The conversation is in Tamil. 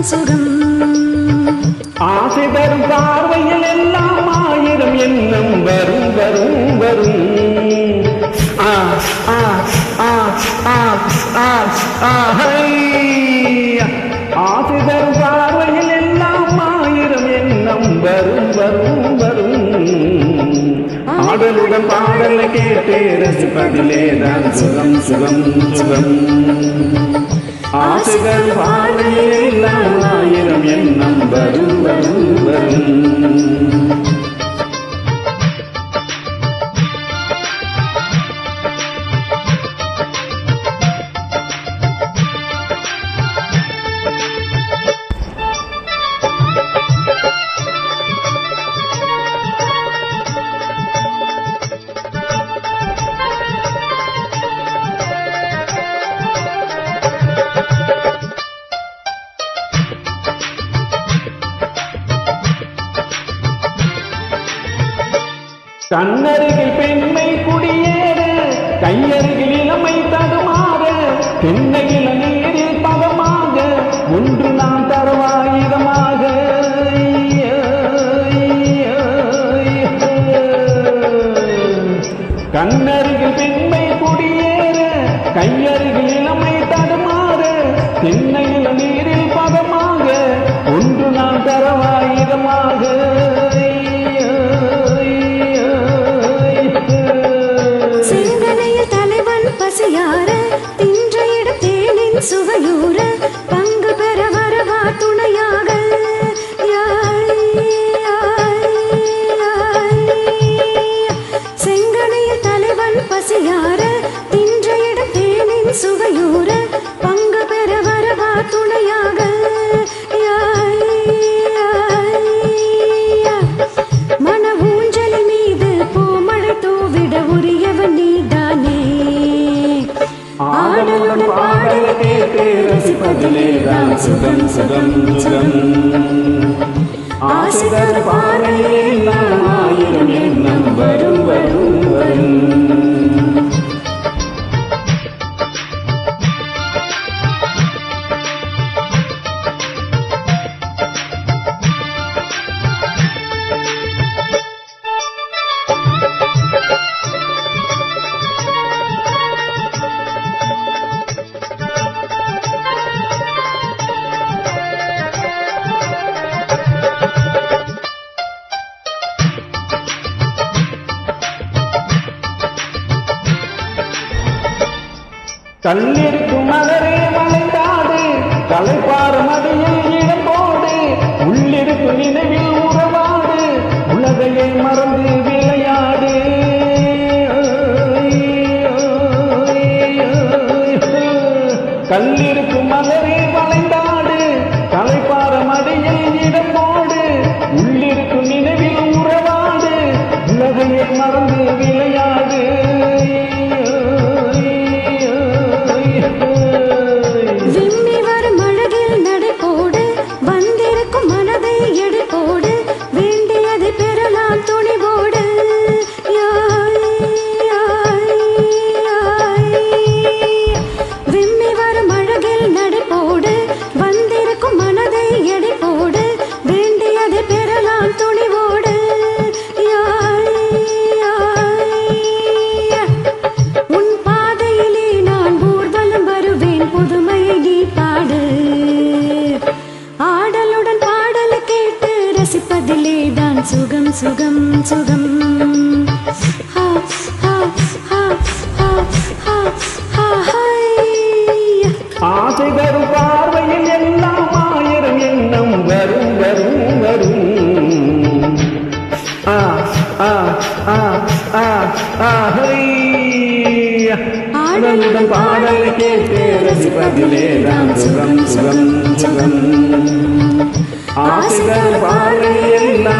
சுகம் ஆசை தரும் பார்வையில் எல்லாம் ஆயிரம் எண்ணம் வரும் வரும் வரும் ஆ ஆ ஆ ஆ ஆ ஆசை தரும் பார்வையில் எல்லாம் ஆயிரம் எண்ணம் வரும் வரும் வரும் ஆடலுடன் பாடலை கேட்டு ரசிப்பதிலேதான் சுகம் சுகம் சுகம் ஆசைகள் பார்வையில் எல்லாம் ஆயிரம் எண்ணம் வரும் வரும் வரும் கண்ணருகில் பெண்மை குடியேற கையருகில் இளமை தடுமாற தென்னையில நீரில் பதமாக ஒன்று நாம் தரவாயுதமாக கண்ணருகில் பெண்மை குடியேற கையருகில் இளமை தடுமாற தென்னையில நீரில் பதமாக ஒன்று நாம் தரவாயுதமாக பசியார தின்ற இடத்தேனின் சுவையூர பங்கு பெற வரவா துணையாக செங்கனையில் தலைவன் பசியார தின்ற இடத்தேனின் சுவையூர பங்கு பெற வரவா துணையாக மன ஊஞ்சலி மீது பூமழை தூவிட உரியவன் நீதானே ஆடலுடன் பாடலை கேட்டு ரசிப்பதிலேதான் சுகம் சுகம் சுகம் ஆசைகள் பார்வையில் எல்லாம் ஆயிரம் எண்ணம் வரும் வரும் வரும் கண்ணிருக்கும் மலரே மலைந்தாடு கலைப்பாறு மடியில் இடம் போடு உள்ளிருக்கும் நினைவில் உறவாடு உலகையை மறந்து விளையாடு கண்ணிருக்கும் மலரே மலைந்தாடு கலைப்பாறு மடியில் இடம் போடு உள்ளிருக்கும் நினைவில் உறவாடு உலகையை மறந்து விளையாடு விம்மி வரும் அழகில் நடைபோடு வந்திருக்கும் மனதை எடுப்போடு வேண்டியதை பெறலாம் துணிவோடு விம்மி வரும் அழகில் நடைபோடு வந்திருக்கும் மனதை எடுப்போடு வேண்டியதை பெறலாம் துணிவோடு உன் பாதையிலே நான் ஊர்வலம் வருவேன் புதுமையை நீ பாடு ஆடலுடன் பாடலை கேட்டு ரசிப்பதிலேதான் சுகம் சுகம் சுகம் ஆசை தரும் பார்வையில் எல்லாம் ஆயிரம் எண்ணம் வரும் வரும் வரும் ஆ ஆ ஆ ஆ ஆடலுடன் பாடலை கேட்டு ரசிப்பதிலேதான் சுகம் சுகம் சுகம் ஆசை தரும் பார்வையில் எல்லாம்